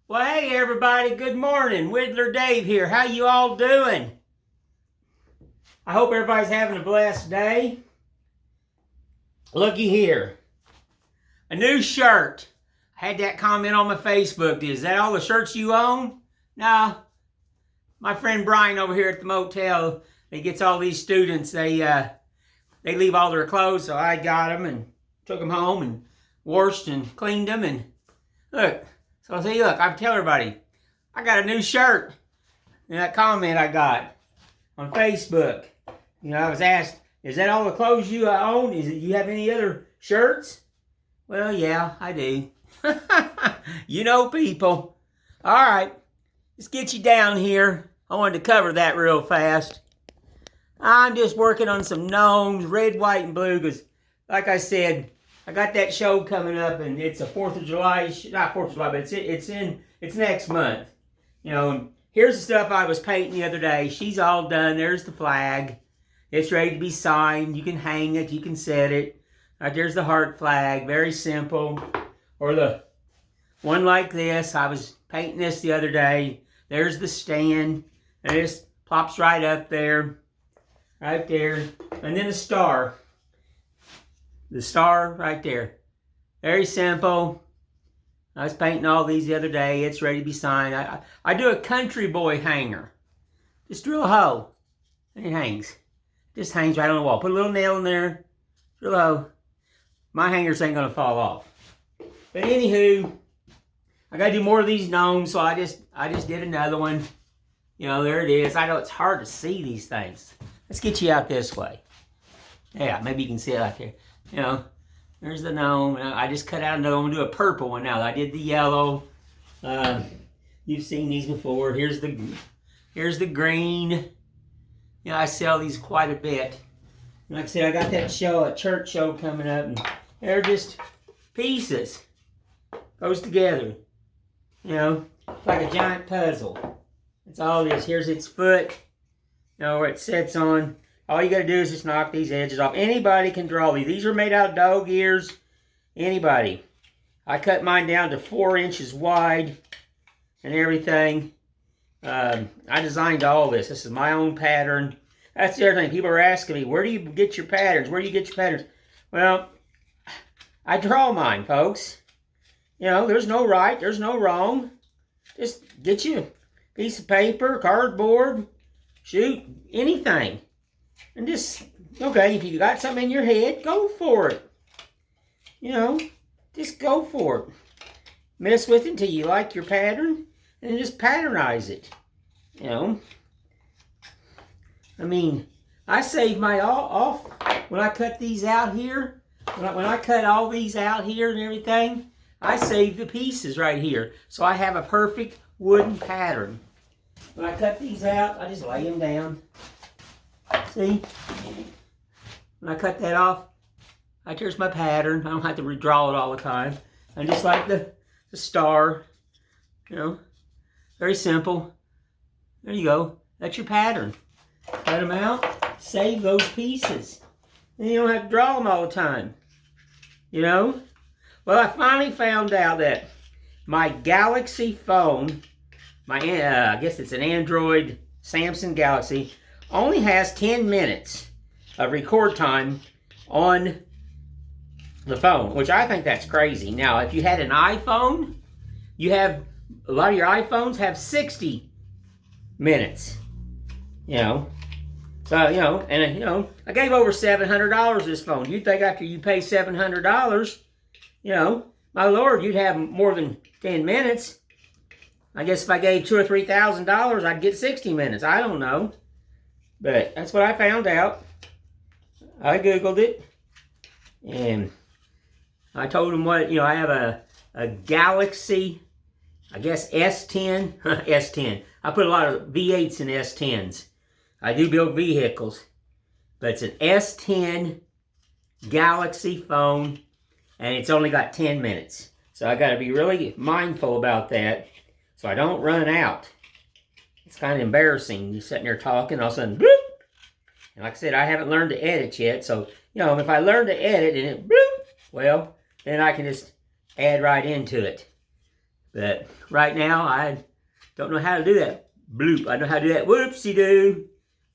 Well, hey everybody, good morning. Whittler Dave here. How you all doing? I hope everybody's having a blessed day. Looky here. A new shirt. I had that comment on my Facebook. Is that all the shirts you own? No. My friend Brian over here at the motel, he gets all these students. They leave all their clothes, so I got them and took them home and washed and cleaned them. And look. So I say, look, I tell everybody, I got a new shirt. And that comment I got on Facebook. You know, I was asked, is that all the clothes you own? Do you have any other shirts? Well, yeah, I do. You know people. All right, let's get you down here. I wanted to cover that real fast. I'm just working on some gnomes, red, white, and blue, because like I said, I got that show coming up, and it's a 4th of July, not 4th of July, but it's next month. You know, and here's the stuff I was painting the other day. She's all done. There's the flag. It's ready to be signed. You can hang it. You can set it. Right there's the heart flag. Very simple. Or the one like this. I was painting this the other day. There's the stand. And it just plops right up there. Right there. And then the star. The star right there. Very simple. I was painting all these the other day. It's ready to be signed. I do a country boy hanger. Just drill a hole. And it hangs. Just hangs right on the wall. Put a little nail in there. Drill a hole. My hangers ain't going to fall off. But anywho, I got to do more of these gnomes, so I just did another one. You know, there it is. I know it's hard to see these things. Let's get you out this way. Yeah, maybe you can see it out there. You know, there's the gnome. I just cut out another one. I'm going to do a purple one now. I did the yellow. You've seen these before. Here's the green. You know, I sell these quite a bit. And like I said, I got that show, a church show coming up. And they're just pieces. Goes together. You know, like a giant puzzle. That's all it is. Here's its foot. You know, where it sits on. All you got to do is just knock these edges off. Anybody can draw these. These are made out of dog ears. Anybody. I cut mine down to 4 inches wide and everything. I designed all this. This is my own pattern. That's the other thing. People are asking me, where do you get your patterns? Where do you get your patterns? Well, I draw mine, folks. You know, there's no right. There's no wrong. Just get you a piece of paper, cardboard, shoot, anything. And just, okay, if you got something in your head, go for it. You know, just go for it. Mess with it until you like your pattern, and then just patternize it. You know, I mean, I save my off when I cut these out here. When I cut all these out here and everything, I save the pieces right here. So I have a perfect wooden pattern. When I cut these out, I just lay them down. See? When I cut that off, there's my pattern. I don't have to redraw it all the time. And just like the star, you know, very simple. There you go. That's your pattern. Cut them out, save those pieces. Then you don't have to draw them all the time. You know? Well, I finally found out that my Galaxy phone, I guess it's an Android Samsung Galaxy, only has 10 minutes of record time on the phone, which I think that's crazy. Now, if you had an iPhone, a lot of your iPhones have 60 minutes, you know. So, you know, and, you know, I gave over $700 for this phone. You'd think after you pay $700, you know, my Lord, you'd have more than 10 minutes. I guess if I gave $2,000 or $3,000, I'd get 60 minutes. I don't know. But that's what I found out. I Googled it. And I told them what, you know, I have a Galaxy, I guess S10. S10. I put a lot of V8s in S10s. I do build vehicles. But it's an S10 Galaxy phone. And it's only got 10 minutes. So I got to be really mindful about that so I don't run out. It's kind of embarrassing. You're sitting there talking, all of a sudden, bloop. And like I said, I haven't learned to edit yet. So, you know, if I learn to edit and it bloop, well, then I can just add right into it. But right now, I don't know how to do that. Bloop. I know how to do that. Whoopsie-doo.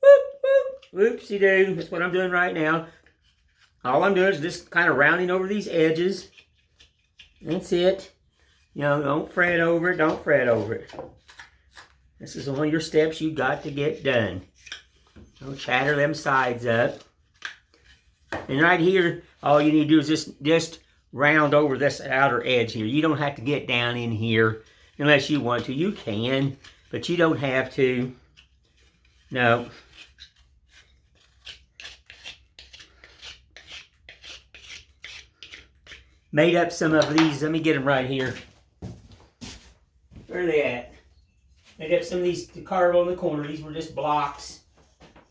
Whoop, whoop. Whoopsie-doo. That's what I'm doing right now. All I'm doing is just kind of rounding over these edges. That's it. You know, don't fret over it. Don't fret over it. This is one of your steps you got to get done. Don't chatter them sides up. And right here, all you need to do is just round over this outer edge here. You don't have to get down in here unless you want to. You can, but you don't have to. No. Made up some of these. Let me get them right here. Where are they at? Made up some of these to carve on the corner. These were just blocks.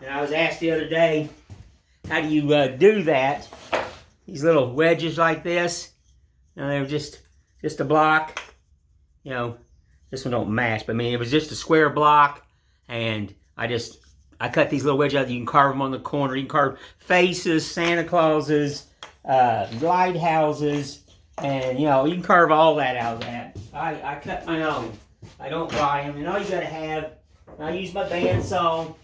And I was asked the other day, how do you do that? These little wedges like this. You know, they were just a block. You know, this one don't match, but I mean, it was just a square block. And I cut these little wedges out. You can carve them on the corner. You can carve faces, Santa Clauses, lighthouses, and you know, you can carve all that out of that. I cut my own. I don't buy them. And all you gotta have, I use my bandsaw.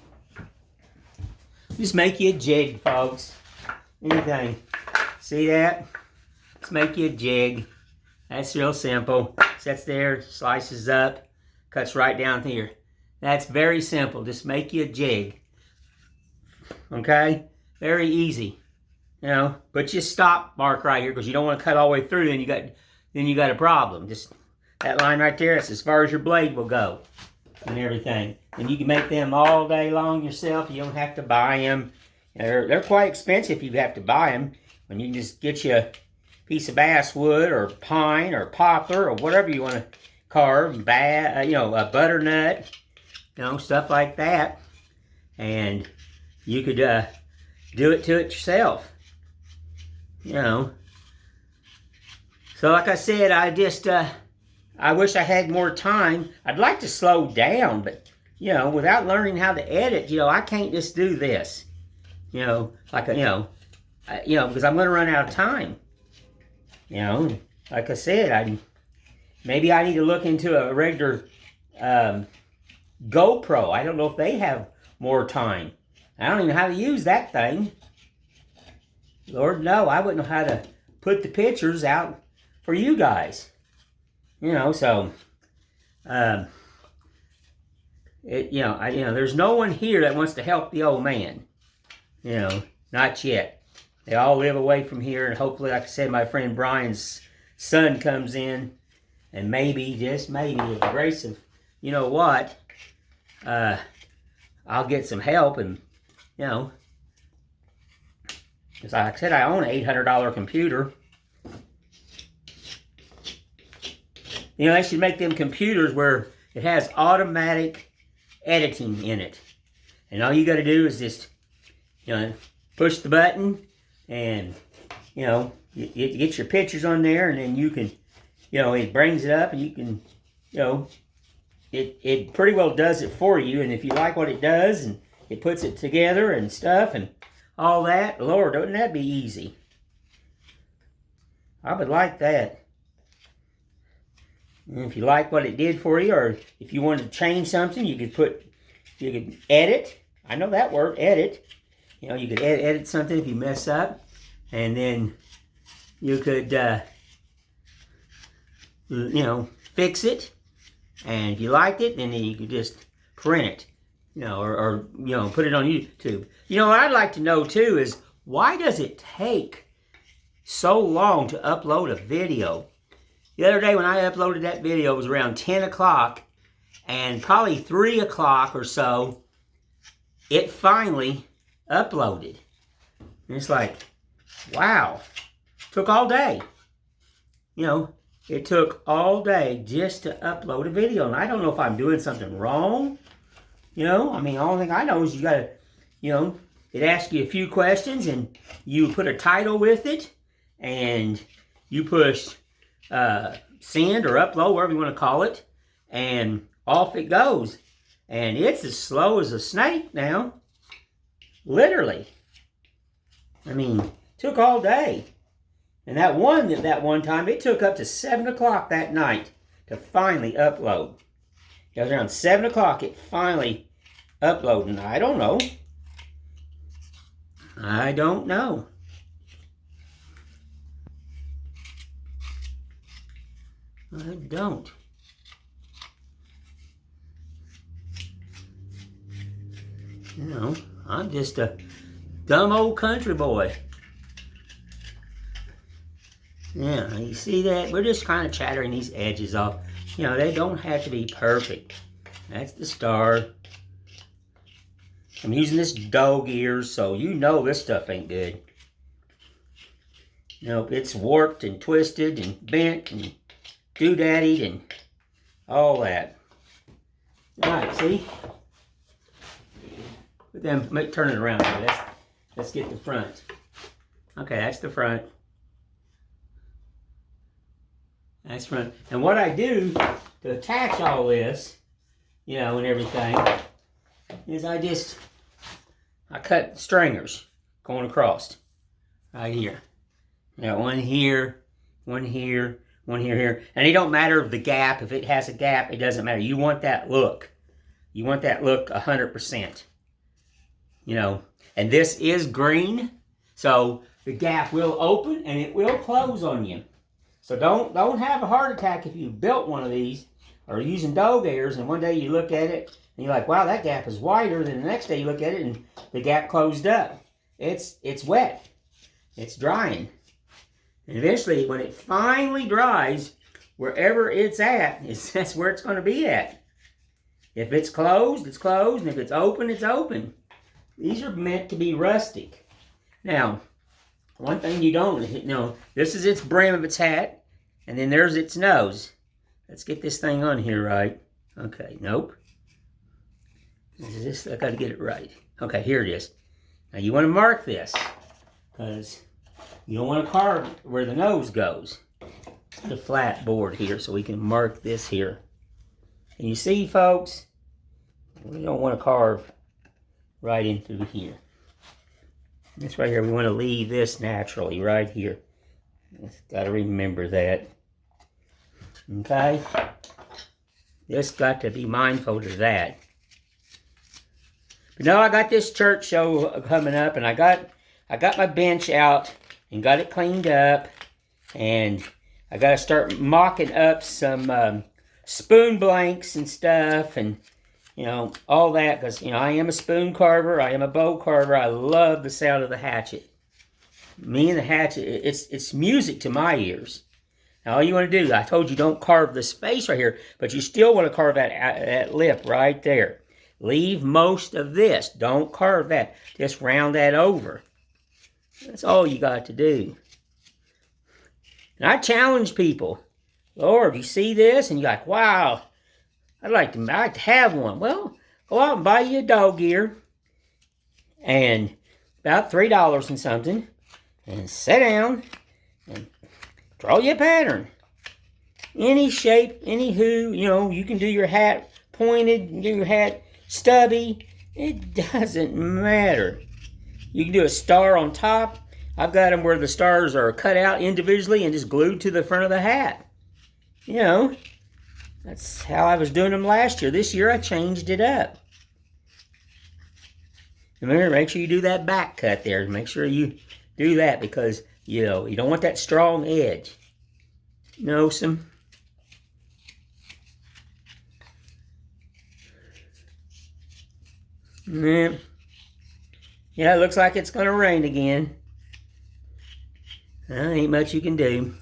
Just make you a jig, folks. Anything. See that? Just make you a jig. That's real simple. Sets there, slices up, cuts right down here. That's very simple. Just make you a jig. Okay? Very easy. You know, but just stop mark right here because you don't want to cut all the way through, then you got a problem. Just that line right there, that's as far as your blade will go and everything. And you can make them all day long yourself. You don't have to buy them. They're quite expensive if you have to buy them. When you can just get you a piece of basswood or pine or poplar or whatever you want to carve, you know, a butternut, you know, stuff like that. And you could do it to it yourself. You know. So like I said, I wish I had more time. I'd like to slow down, but you know, without learning how to edit, you know, I can't just do this. You know, like, you know, because I'm going to run out of time. You know, like I said, maybe I need to look into a regular GoPro. I don't know if they have more time. I don't even know how to use that thing. Lord, no, I wouldn't know how to put the pictures out for you guys. You know, so, there's no one here that wants to help the old man. You know, not yet. They all live away from here, and hopefully, like I said, my friend Brian's son comes in, and maybe, just maybe, with the grace of, you know what, I'll get some help, and, you know, because like I said, I own an $800 computer. You know, they should make them computers where it has automatic editing in it. And all you got to do is just, you know, push the button and, you know, you get your pictures on there, and then you can, you know, it brings it up and you can, you know, it pretty well does it for you. And if you like what it does and it puts it together and stuff and all that, Lord, wouldn't that be easy? I would like that. And if you like what it did for you, or if you wanted to change something, you could edit. I know that word, edit. You know, you could edit something if you mess up, and then you could, you know, fix it. And if you liked it, then you could just print it, you know, or you know, put it on YouTube. You know, what I'd like to know too is, why does it take so long to upload a video? The other day when I uploaded that video, it was around 10 o'clock, and probably 3 o'clock or so, it finally uploaded. And it's like, wow, took all day. You know, it took all day just to upload a video, and I don't know if I'm doing something wrong. You know, I mean, the only thing I know is you gotta, you know, it asks you a few questions, and you put a title with it, and you push send or upload, whatever you want to call it, and off it goes. And it's as slow as a snake now. Literally. I mean, it took all day. And that one time, it took up to 7 o'clock that night to finally upload. It was around 7 o'clock, it finally uploaded. And I don't know. I don't know. I don't. You know, I'm just a dumb old country boy. Yeah, you see that? We're just kind of chattering these edges off. You know, they don't have to be perfect. That's the star. I'm using this dog ears, so you know this stuff ain't good. You know, it's warped and twisted and bent and doodaddied and all that. Alright, see? But then turn it around. Let's get the front. Okay, that's the front. That's front. And what I do to attach all this, you know, and everything, is I cut stringers going across right here. You know, one here, one here, one here. And it don't matter the gap. If it has a gap, it doesn't matter. You want that look. You want that look 100%. You know, and this is green, so the gap will open and it will close on you. So don't have a heart attack if you built one of these or using dog ears and one day you look at it and you're like, wow, that gap is wider. Then the next day you look at it and the gap closed up. It's wet. It's drying. And eventually, when it finally dries, wherever it's at, that's where it's going to be at. If it's closed, it's closed. And if it's open, it's open. These are meant to be rustic. Now, one thing you don't know, this is its brim of its hat, and then there's its nose. Let's get this thing on here right. Okay, nope. I got to get it right. Okay, here it is. Now you want to mark this, because you don't want to carve where the nose goes. It's a flat board here, so we can mark this here. And you see, folks, we don't want to carve right into here. This right here, we want to leave this naturally right here. Got to remember that. Okay? Just got to be mindful of that. But no, I got this church show coming up, and I got my bench out and got it cleaned up, and I got to start mocking up some spoon blanks and stuff, and you know, all that, because, you know, I am a spoon carver, I am a bow carver, I love the sound of the hatchet. Me and the hatchet, it's music to my ears. Now, all you want to do, I told you don't carve this face right here, but you still want to carve that lip right there. Leave most of this, don't carve that, just round that over. That's all you got to do. And I challenge people, Lord, you see this, and you're like, wow, I'd like to have one. Well, go out and buy you a dog ear, and about $3 and something, and sit down and draw you a pattern. Any shape, any hue, you know, you can do your hat pointed, do your hat stubby. It doesn't matter. You can do a star on top. I've got them where the stars are cut out individually and just glued to the front of the hat. You know, that's how I was doing them last year. This year I changed it up. Remember, make sure you do that back cut there. Make sure you do that because, you know, you don't want that strong edge. Know some. Yeah, it looks like it's going to rain again. Ain't much you can do.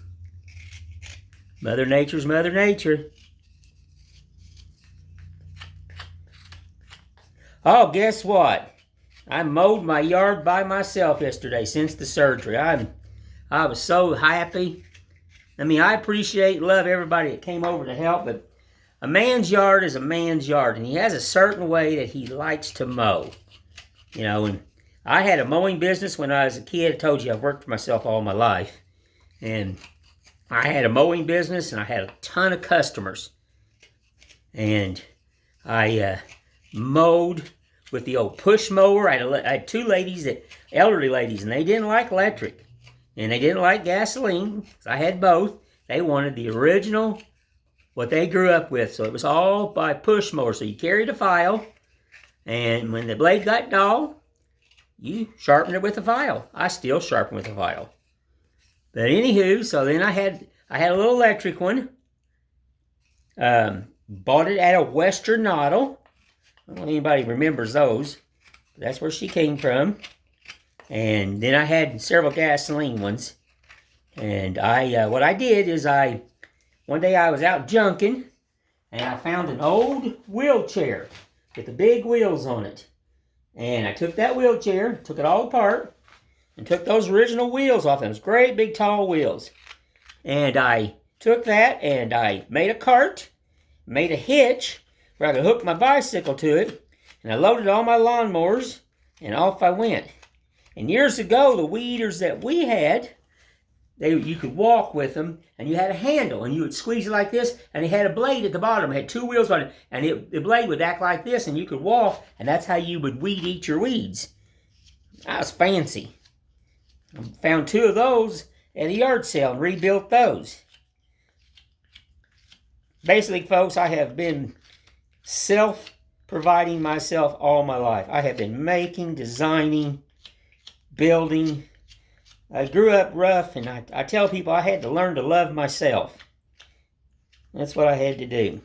Mother Nature's Mother Nature. Oh, guess what? I mowed my yard by myself yesterday since the surgery. I was so happy. I mean, I appreciate and love everybody that came over to help, but a man's yard is a man's yard, and he has a certain way that he likes to mow. You know, and I had a mowing business when I was a kid. I told you I've worked for myself all my life. And I had a mowing business, and I had a ton of customers. And I mowed with the old push mower. I had two ladies, elderly ladies, and they didn't like electric. And they didn't like gasoline. So I had both. They wanted the original what they grew up with. So it was all by push mower. So you carried a file, and when the blade got dull, you sharpened it with a file. I still sharpen with a file. But anywho, so then I had a little electric one. Bought it at a Western Noddle. I don't know if anybody remembers those. That's where she came from. And then I had several gasoline ones. And what I did is one day I was out junking, and I found an old wheelchair with the big wheels on it. And I took that wheelchair, took it all apart, and took those original wheels off. Those great big tall wheels. And I took that and I made a cart, made a hitch where I could hook my bicycle to it, and I loaded all my lawnmowers, and off I went. And years ago, the weeders that we had, you could walk with them, and you had a handle, and you would squeeze it like this, and it had a blade at the bottom. It had 2 wheels on it, and the blade would act like this, and you could walk, and that's how you would weed eat your weeds. That was fancy. I found 2 of those at a yard sale and rebuilt those. Basically, folks, I have been self-providing myself all my life. I have been making, designing, building. I grew up rough, and I tell people I had to learn to love myself. That's what I had to do.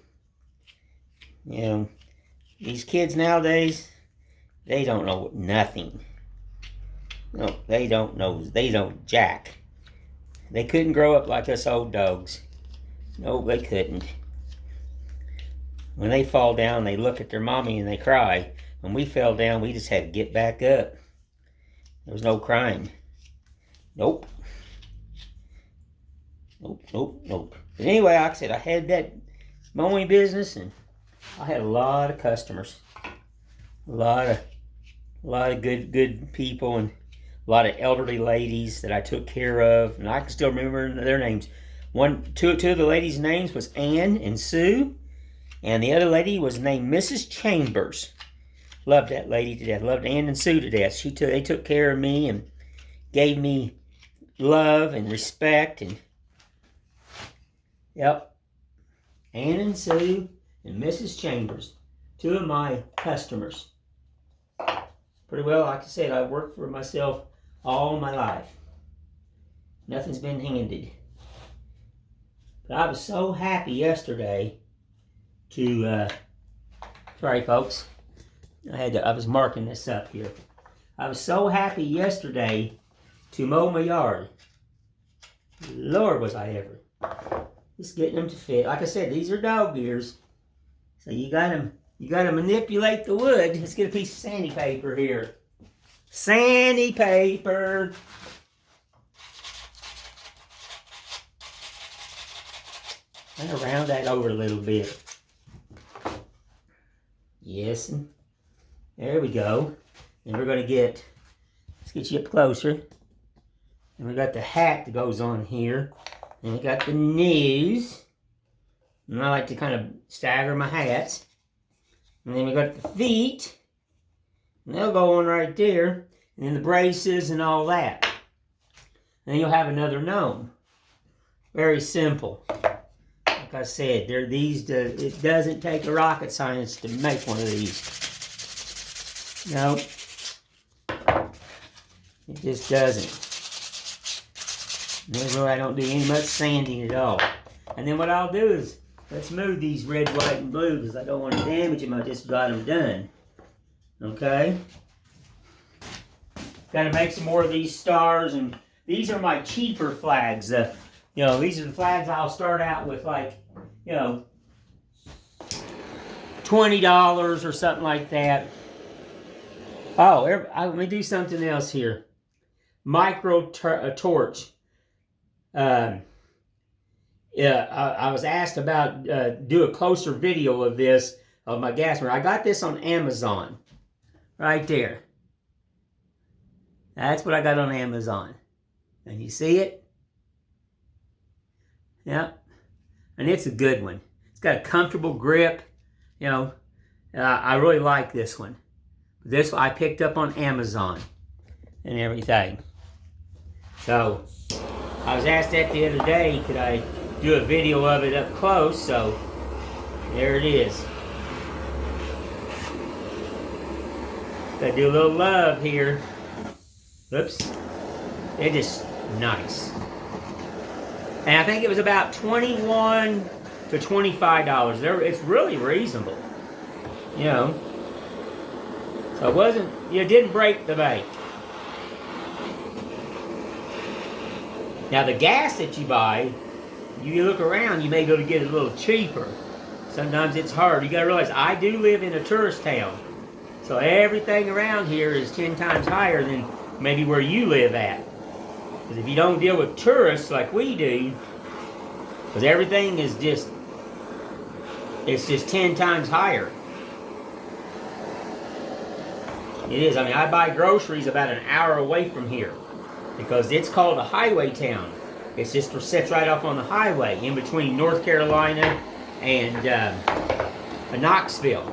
You know, these kids nowadays, they don't know nothing. No, they don't know. They don't jack. They couldn't grow up like us old dogs. No, they couldn't. When they fall down, they look at their mommy and they cry. When we fell down, we just had to get back up. There was no crying. Nope. Nope. But anyway, like I said, I had that mowing business, and I had a lot of customers. A lot of good people, and a lot of elderly ladies that I took care of, and I can still remember their names. Two of the ladies' names was Ann and Sue, and the other lady was named Mrs. Chambers. Loved that lady to death. Loved Ann and Sue to death. They took care of me and gave me love and respect, and yep, Ann and Sue and Mrs. Chambers, 2 of my customers. Pretty well, like I said, I've worked for myself all my life. Nothing's been handed. But I was so happy yesterday to, sorry folks, I was marking this up here. I was so happy yesterday to mow my yard. Lord, was I ever. Just getting them to fit. Like I said, these are dog ears. So you gotta manipulate the wood. Let's get a piece of sandpaper here. Sandpaper. I'm gonna round that over a little bit. Yes, and there we go. And we're gonna let's get you up closer. And we got the hat that goes on here. And we got the nose. And I like to kind of stagger my hats. And then we got the feet. And they'll go on right there. And then the braces and all that. And then you'll have another gnome. Very simple. Like I said, it doesn't take a rocket science to make one of these. No. It just doesn't. I don't do any much sanding at all. And then what I'll do is, let's move these red, white, and blue because I don't want to damage them. I just got them done. Okay? Got to make some more of these stars, and these are my cheaper flags. These are the flags I'll start out with, like, $20 or something like that. Oh, let me do something else here. Micro torch. I was asked about do a closer video of this, of my gas burner. I got this on Amazon. Right there. That's what I got on Amazon. And you see it? Yep. And it's a good one. It's got a comfortable grip. I really like this one. This I picked up on Amazon and everything. So I was asked that the other day, could I do a video of it up close, so there it is. Gotta do a little love here. Oops. It is nice. And I think it was about $21 to $25. It's really reasonable. You know. So it wasn't, it didn't break the bank. Now the gas that you buy, you look around, you may be able to get it a little cheaper. Sometimes it's hard. You gotta realize, I do live in a tourist town. So everything around here is 10 times higher than maybe where you live at. Because if you don't deal with tourists like we do, because everything is just, it's just 10 times higher. It is. I mean, I buy groceries about an hour away from here because it's called a highway town. It's just sits right off on the highway in between North Carolina and Knoxville.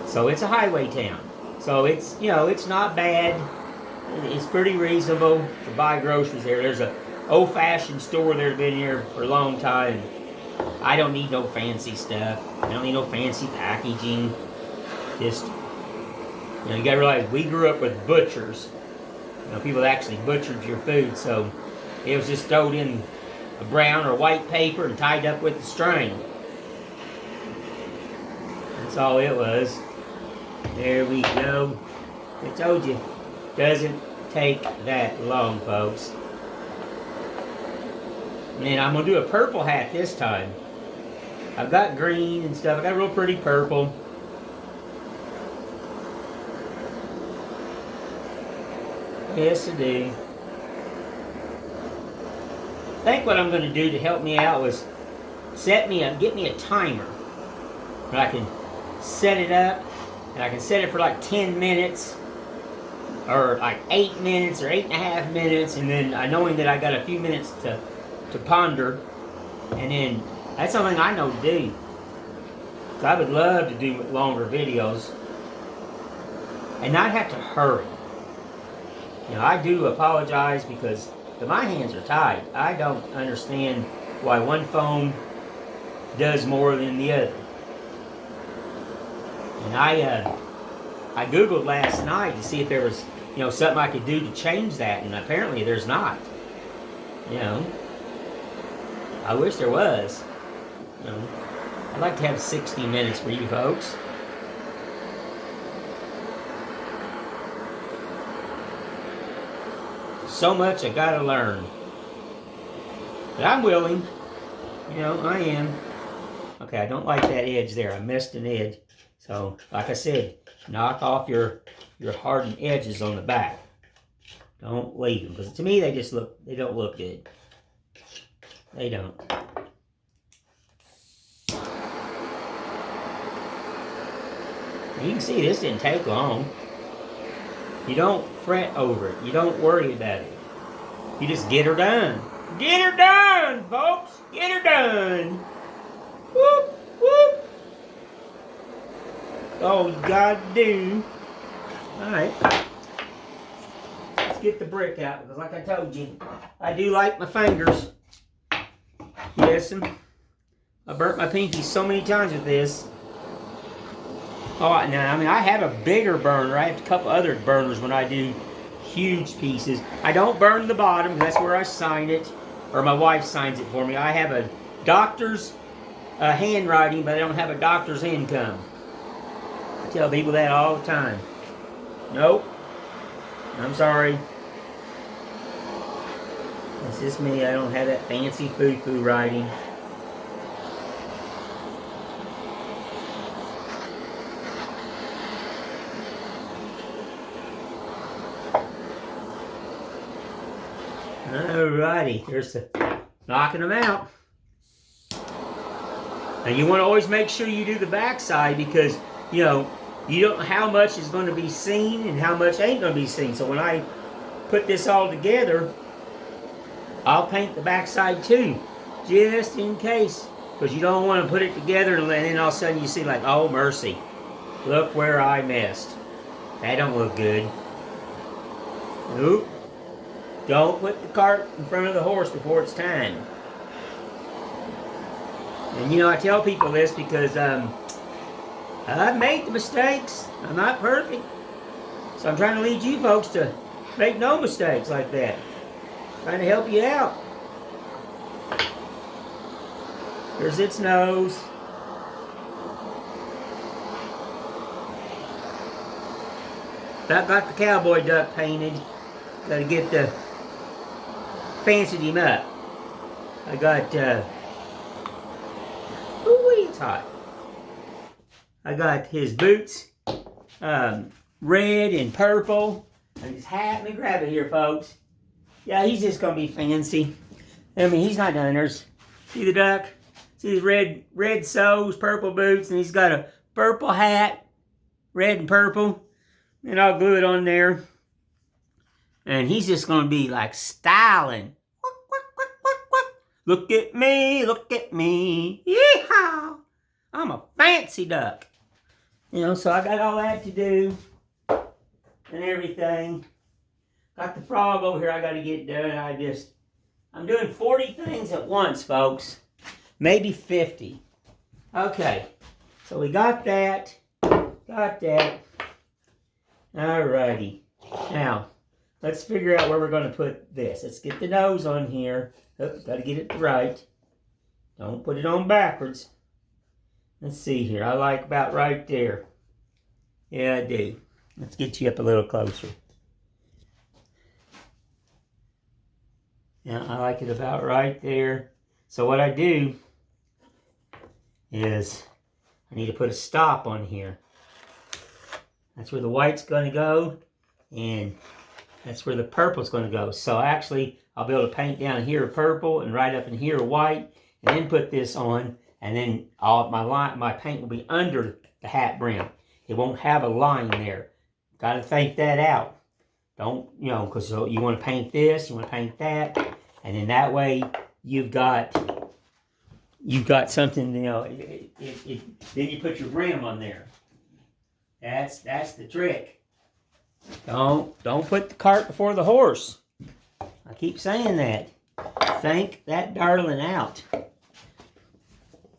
So it's a highway town. So it's, you know, it's not bad. It's pretty reasonable to buy groceries there. There's an old-fashioned store there that's been here for a long time. I don't need no fancy stuff. I don't need no fancy packaging. Just, you know, you gotta realize we grew up with butchers. You know, people that actually butchered your food, so it was just thrown in a brown or white paper and tied up with a string. That's all it was. There we go. I told you, doesn't take that long, folks. And I'm gonna do a purple hat this time. I've got green and stuff. I got a real pretty purple. Yes, I do. I think what I'm going to do to help me out was get me a timer. Where I can set it up, and I can set it for like 10 minutes, or like 8 minutes, or 8.5 minutes, and then knowing that I got a few minutes to ponder, and then that's something I know to do. So I would love to do longer videos, and not have to hurry. You know, I do apologize because my hands are tied. I don't understand why one phone does more than the other. And I Googled last night to see if there was, you know, something I could do to change that, and apparently there's not. You know, I wish there was. You know, I'd like to have 60 minutes for you folks. So much I gotta learn. But I'm willing. You know, I am. Okay, I don't like that edge there. I missed an edge. So, like I said, knock off your hardened edges on the back. Don't leave them. Because to me, they don't look good. They don't. You can see this didn't take long. You don't fret over it. You don't worry about it. You just get her done. Get her done, folks. Get her done. Whoop, whoop. All you gotta do. Alright. Let's get the brick out, because like I told you, I do like my fingers. Yes, I burnt my pinky so many times with this. Oh, now, I mean, I have a bigger burner. I have a couple other burners when I do huge pieces. I don't burn the bottom, that's where I sign it, or my wife signs it for me. I have a doctor's handwriting, but I don't have a doctor's income. I tell people that all the time. Nope. I'm sorry. That's just me. I don't have that fancy foo-foo writing. Alrighty, here's the knocking them out. And you want to always make sure you do the back side because, you know, you don't know how much is going to be seen and how much ain't going to be seen. So when I put this all together, I'll paint the back side too, just in case. Because you don't want to put it together and then all of a sudden you see like, oh mercy, look where I messed. That don't look good. Nope. Don't put the cart in front of the horse before it's time. And you know, I tell people this because I've made the mistakes. I'm not perfect. So I'm trying to lead you folks to make no mistakes like that. Trying to help you out. Here's its nose. About got the cowboy duck painted. Got to get the fancied him up. I got ooh, it's hot. I got his boots, red and purple, and his hat. Let me grab it here, folks. Yeah, he's just gonna be fancy. I mean, he's not done. There's, see the duck? See his red soles, purple boots, and he's got a purple hat, red and purple. And I'll glue it on there. And he's just gonna be like styling. Look at me, look at me. Yeehaw! I'm a fancy duck. You know, so I got all that to do and everything. Got the frog over here I gotta get done. I'm doing 40 things at once, folks. Maybe 50. Okay, so we got that. Alrighty. Now, let's figure out where we're gonna put this. Let's get the nose on here. Oops, gotta get it right. Don't put it on backwards. Let's see here. I like about right there. Yeah, I do. Let's get you up a little closer. Yeah, I like it about right there. So what I do is I need to put a stop on here. That's where the white's going to go, and that's where the purple's going to go. So actually, I'll be able to paint down here purple and right up in here white, and then put this on, and then all my paint will be under the hat brim. It won't have a line there. Got to think that out. Don't, you know, because you want to paint this, you want to paint that, and then that way you've got something, you know. Then you put your brim on there. That's the trick. Don't put the cart before the horse. I keep saying that. Think that darling out.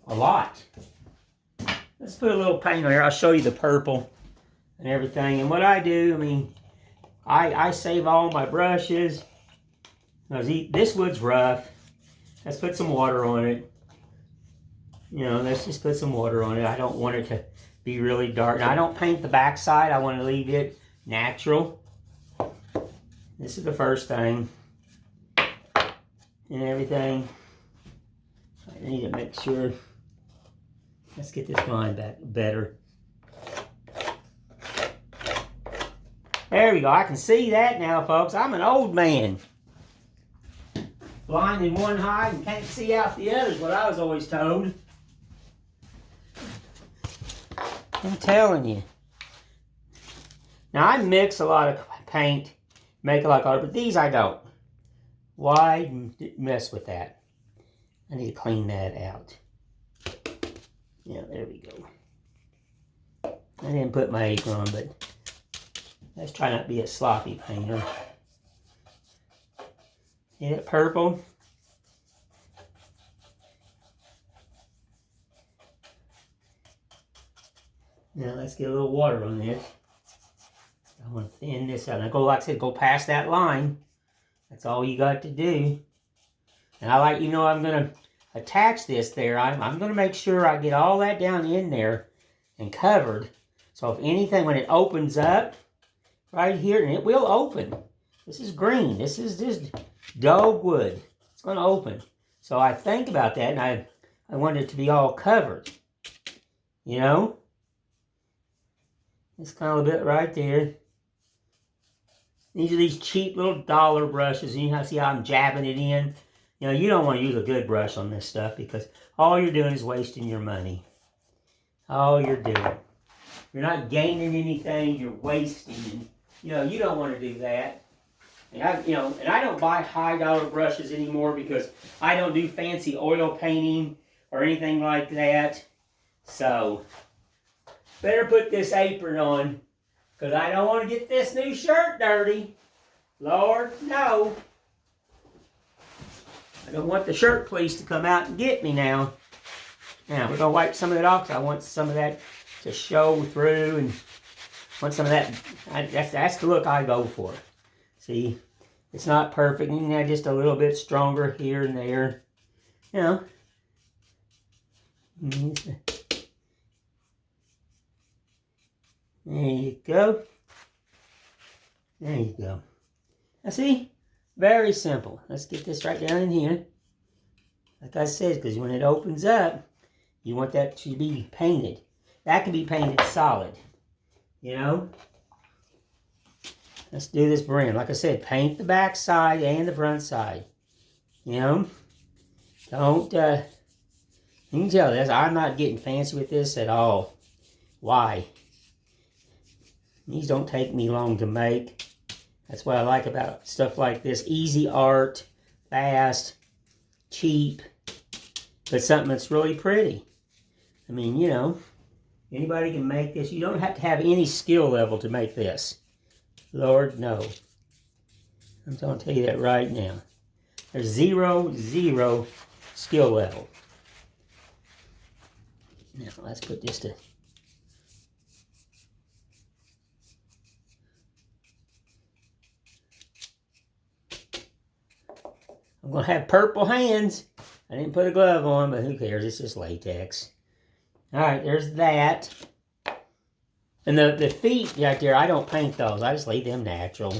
A lot. Let's put a little paint on here. I'll show you the purple and everything. And what I do, I mean, I save all my brushes. This wood's rough. Let's put some water on it. You know, let's just put some water on it. I don't want it to be really dark. Now, I don't paint the backside. I want to leave it natural. This is the first thing. And everything. I need to make sure. Let's get this line back better. There we go. I can see that now, folks. I'm an old man. Blind in one eye and can't see out the other is what I was always told. I'm telling you. Now, I mix a lot of paint, make a lot of color, but these I don't. Why mess with that? I need to clean that out. Yeah, there we go. I didn't put my apron on, but let's try not to be a sloppy painter. See that purple? Now let's get a little water on this. I want to thin this out. Now go, like I said, go past that line. That's all you got to do. And I like, you know, I'm going to attach this there. I'm going to make sure I get all that down in there and covered. So if anything, when it opens up right here, and it will open. This is green. This is just dogwood. It's going to open. So I think about that, and I want it to be all covered. You know? It's kind of a bit right there. These are these cheap little dollar brushes. And you see how I'm jabbing it in? You know, you don't want to use a good brush on this stuff because all you're doing is wasting your money. All you're doing. You're not gaining anything. You're wasting. You know, you don't want to do that. And I don't buy high dollar brushes anymore because I don't do fancy oil painting or anything like that. So, better put this apron on because I don't want to get this new shirt dirty. Lord, no. I don't want the shirt police to come out and get me now. Now, we're going to wipe some of it off because I want some of that to show through and want some of that. That's the look I go for. See, it's not perfect. You can add just a little bit stronger here and there. You know. There you go. There you go. Now see, very simple. Let's get this right down in here. Like I said, because when it opens up, you want that to be painted. That can be painted solid, you know. Let's do this brim. Like I said, paint the back side and the front side. You know, don't, you can tell this, I'm not getting fancy with this at all. Why? These don't take me long to make. That's what I like about stuff like this. Easy art, fast, cheap, but something that's really pretty. I mean, you know, anybody can make this. You don't have to have any skill level to make this. Lord, no. I'm going to tell you that right now. There's zero skill level. Now, let's put this to... I'm going to have purple hands. I didn't put a glove on, but who cares? It's just latex. Alright, there's that. And the feet right there, I don't paint those. I just leave them natural.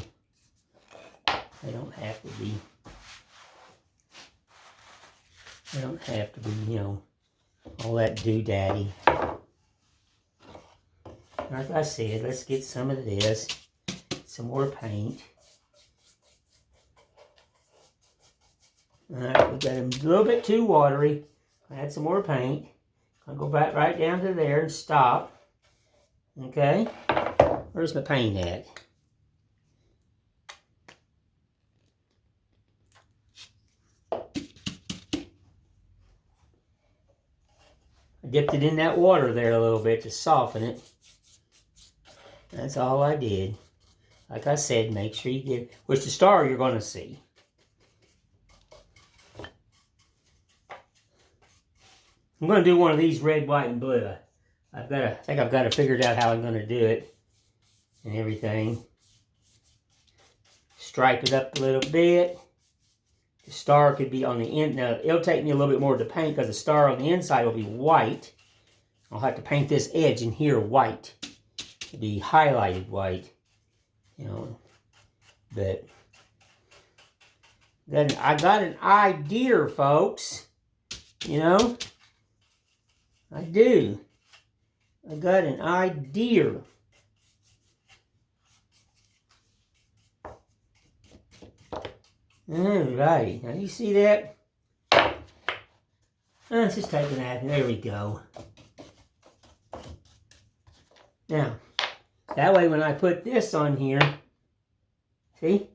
They don't have to be... They don't have to be, you know, all that doodaddy. Like I said, let's get some of this. Some more paint. Alright, we got a little bit too watery. Add some more paint. I'll go back right down to there and stop. Okay? Where's my paint at? I dipped it in that water there a little bit to soften it. That's all I did. Like I said, make sure you get, which the star you're going to see. I'm going to do one of these red, white, and blue. I think I've got to figure out how I'm going to do it and everything. Stripe it up a little bit. The star could be on the end. Now, it'll take me a little bit more to paint because the star on the inside will be white. I'll have to paint this edge in here white. It'll be highlighted white. You know, but then I got an idea, folks. You know, I do. I got an idea. Alrighty, now you see that? Let's just take that. There we go. Now, that way when I put this on here, see?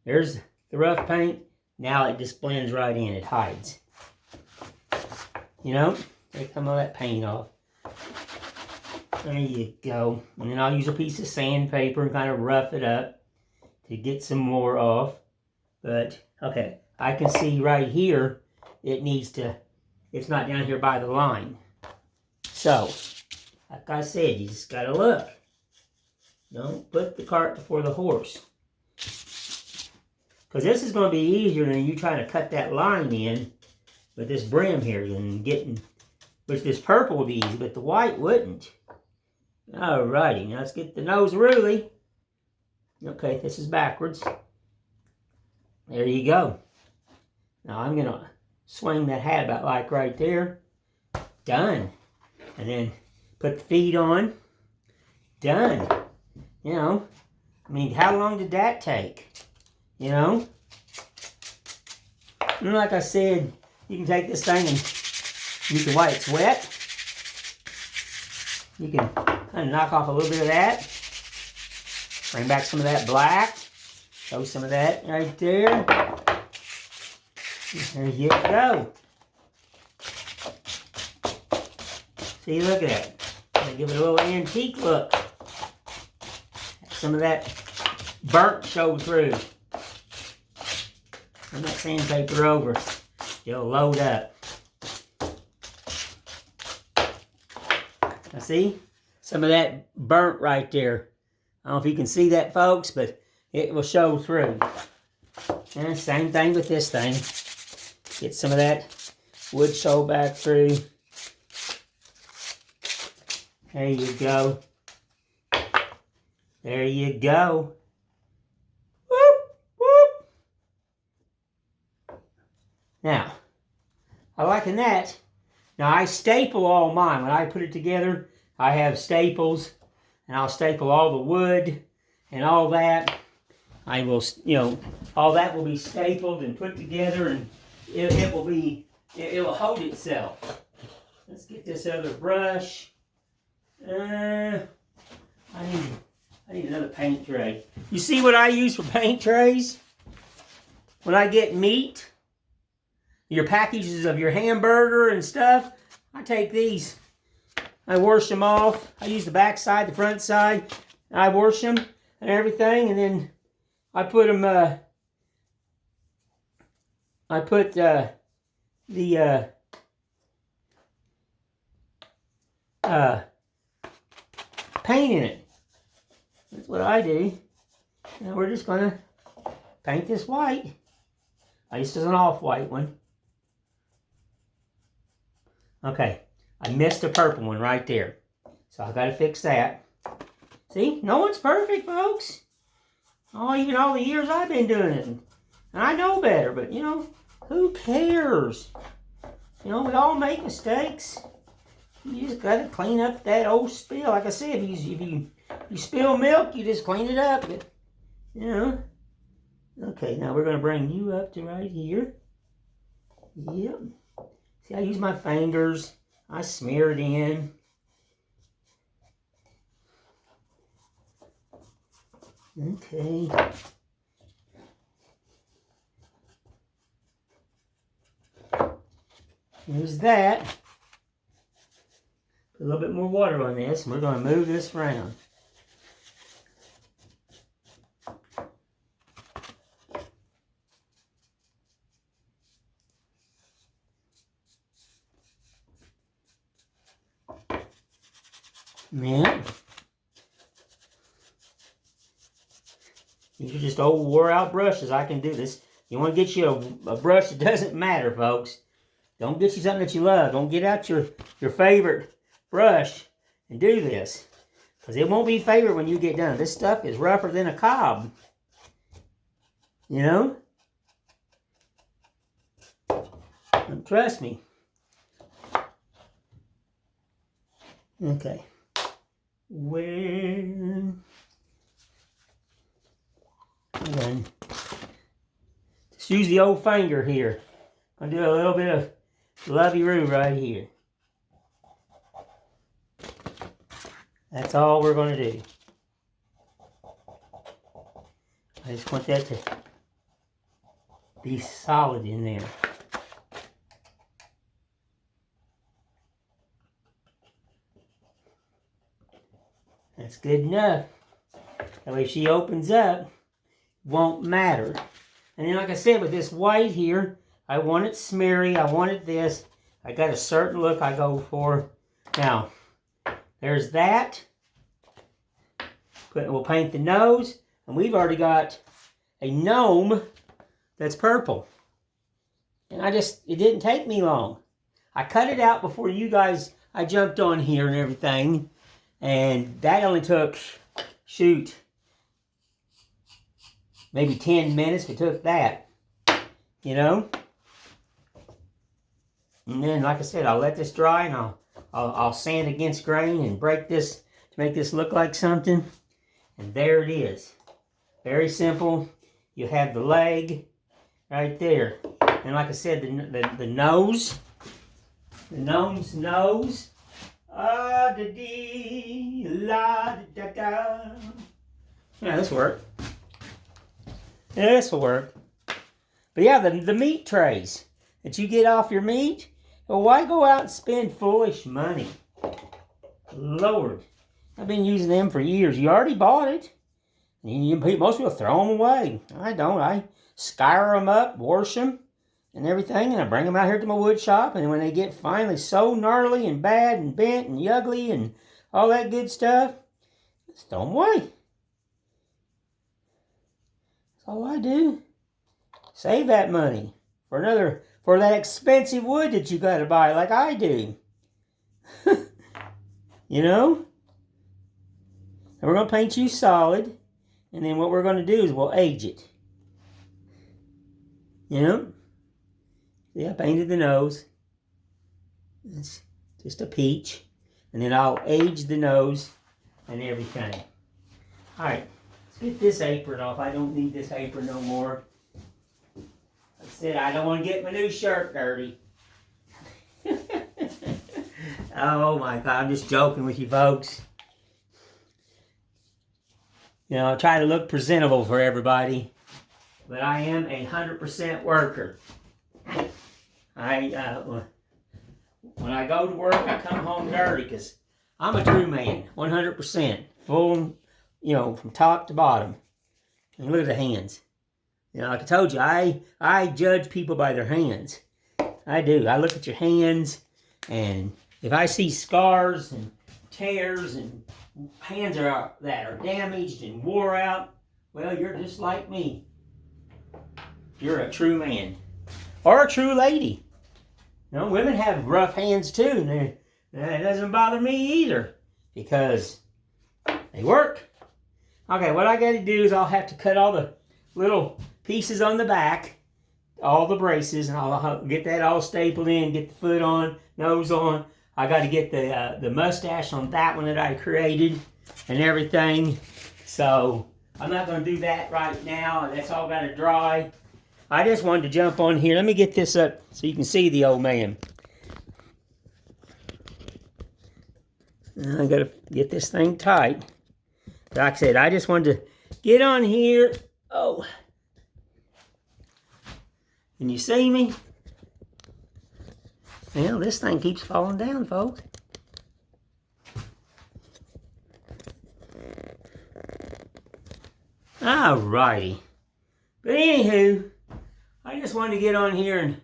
There's the rough paint. Now it just blends right in. It hides. You know? Take some of that paint off. There you go. And then I'll use a piece of sandpaper and kind of rough it up to get some more off. But, okay, I can see right here, it needs to, it's not down here by the line. So, like I said, you just gotta look. Don't put the cart before the horse. Because this is going to be easier than you trying to cut that line in with this brim here and getting, which this purple would be easy, but the white wouldn't. Alrighty, now let's get the nose ruly. Okay, this is backwards. There you go. Now I'm going to swing that hat about like right there. Done. And then put the feet on. Done. You know, I mean, how long did that take? You know? And like I said, you can take this thing and you can, while it's wet, you can kind of knock off a little bit of that. Bring back some of that black. Show some of that right there. There you go. See, look at that. Give it a little antique look. Some of that burnt show through. Turn that sandpaper over. It'll load up. Now see? Some of that burnt right there. I don't know if you can see that, folks, but it will show through. And same thing with this thing. Get some of that wood show back through. There you go. There you go. Whoop, whoop. Now, I liking that. Now, I staple all mine. When I put it together, I have staples, and I'll staple all the wood and all that. I will, all that will be stapled and put together, and it will hold itself. Let's get this other brush. I need another paint tray. You see what I use for paint trays? When I get meat, your packages of your hamburger and stuff, I take these. I wash them off. I use the back side, the front side. I wash them and everything, and then I put them, I put the paint in it. That's what I do. Now we're just going to paint this white. This is an off-white one. Okay, I missed a purple one right there. So I've got to fix that. See, no one's perfect, folks. Oh, even all the years I've been doing it. And I know better, but, who cares? We all make mistakes. You just got to clean up that old spill. Like I said, if you spill milk, you just clean it up. But, Okay, now we're going to bring you up to right here. Yep. See, I use my fingers. I smear it in. Okay. There's that. Put a little bit more water on this, and we're going to move this around. Yeah. These are just old wore out brushes. I can do this. You want to get you a brush that doesn't matter, folks. Don't get you something that you love. Don't get out your favorite brush and do this. Because it won't be favorite when you get done. This stuff is rougher than a cob. And trust me. Okay. Just use the old finger here. I'll do a little bit of lovey-roo right here. That's all we're going to do. I just want that to be solid in there. That's good enough. That way if she opens up, won't matter. And then like I said, with this white here, I want it smeary, I want it this. I got a certain look I go for. Now, there's that. We'll paint the nose. And we've already got a gnome that's purple. And it didn't take me long. I cut it out before you guys, I jumped on here and everything. And that only took, maybe 10 minutes if it took that. And then, like I said, I'll let this dry and I'll sand against grain and break this to make this look like something. And there it is. Very simple. You have the leg right there. And like I said, the nose, the gnome's nose. Ah-da-dee-la-da-da-da. Yeah, this will work. Yeah, this will work. But yeah, the meat trays that you get off your meat, well, why go out and spend foolish money? Lord, I've been using them for years. You already bought it. And most people throw them away. I don't. scour them up, wash them, and everything, and I bring them out here to my wood shop, and when they get finally so gnarly and bad and bent and ugly and all that good stuff, just throw them away. That's all I do. Save that money for that expensive wood that you got to buy like I do. You know? And we're going to paint you solid, and then what we're going to do is we'll age it. You know? See, I painted the nose. It's just a peach. And then I'll age the nose and everything. Alright, let's get this apron off. I don't need this apron no more. Like I said, I don't want to get my new shirt dirty. Oh my God, I'm just joking with you folks. You know, I try to look presentable for everybody. But I am 100% worker. When I go to work, I come home dirty because I'm a true man, 100%. Full, you know, from top to bottom. And look at the hands. You know, like I told you, I judge people by their hands. I do. I look at your hands, and if I see scars and tears and hands that are damaged and wore out, well, you're just like me. You're a true man. Or a true lady. You know, women have rough hands too, and that doesn't bother me either, because they work. Okay, what I got to do is I'll have to cut all the little pieces on the back, all the braces, and I'll get that all stapled in, get the foot on, nose on. I got to get the mustache on that one that I created and everything. So I'm not going to do that right now. That's all got to dry. I just wanted to jump on here. Let me get this up so you can see the old man. I got to get this thing tight. Like I said, I just wanted to get on here. Oh. Can you see me? Well, this thing keeps falling down, folks. Alrighty. But anywho, I just wanted to get on here and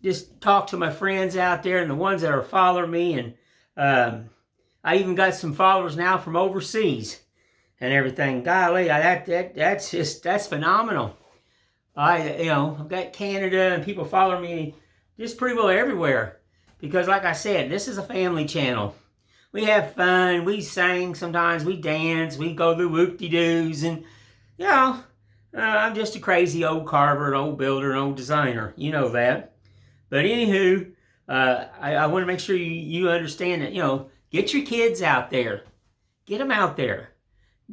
just talk to my friends out there and the ones that are following me. And I even got some followers now from overseas and everything. Golly, that's phenomenal. I've got Canada and people follow me just pretty well everywhere. Because like I said, this is a family channel. We have fun, we sing sometimes, we dance, we go through whoop-de-doos, and, you know, I'm just a crazy old carver, an old builder, an old designer. You know that. But anywho, I want to make sure you understand that, you know, get your kids out there. Get them out there.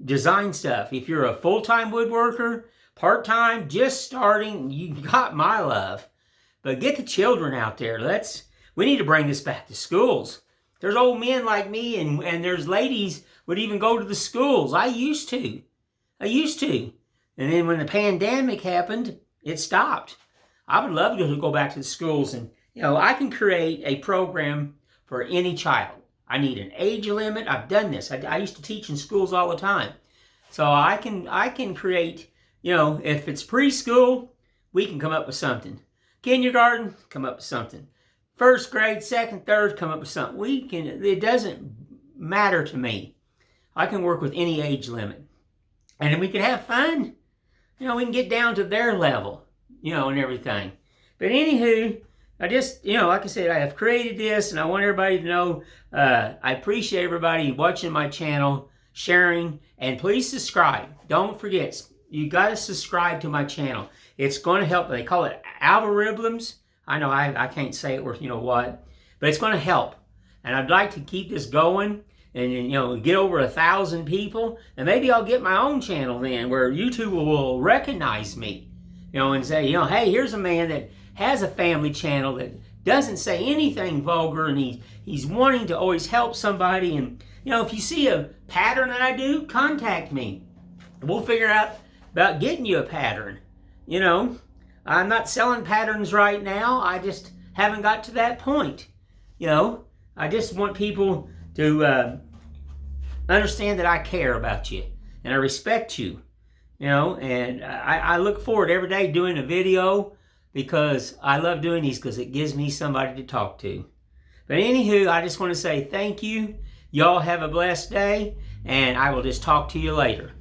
Design stuff. If you're a full-time woodworker, part-time, just starting, you got my love. But get the children out there. We need to bring this back to schools. There's old men like me, and there's ladies would even go to the schools. I used to. And then when the pandemic happened, it stopped. I would love to go back to the schools, and, you know, I can create a program for any child. I need an age limit. I've done this. I used to teach in schools all the time. So I can create, you know, if it's preschool, we can come up with something. Kindergarten, come up with something. First grade, second, third, come up with something. It doesn't matter to me. I can work with any age limit. And then we can have fun. You know, we can get down to their level, you know, and everything. But anywho, I just, you know, like I said, I have created this, and I want everybody to know, I appreciate everybody watching my channel, sharing, and please subscribe. Don't forget, you got to subscribe to my channel. It's going to help. They call it algorithms. I know I can't say it worth you know what, but it's going to help. And I'd like to keep this going and, you know, get over 1,000 people. And maybe I'll get my own channel then where YouTube will recognize me, you know, and say, you know, hey, here's a man that has a family channel that doesn't say anything vulgar, and he's wanting to always help somebody. And, you know, if you see a pattern that I do, contact me. We'll figure out about getting you a pattern. You know, I'm not selling patterns right now. I just haven't got to that point. You know, I just want people to understand that I care about you and I respect you. you know, and I look forward every day doing a video because I love doing these because it gives me somebody to talk to. But anywho, I just want to say thank you. Y'all have a blessed day, and I will just talk to you later.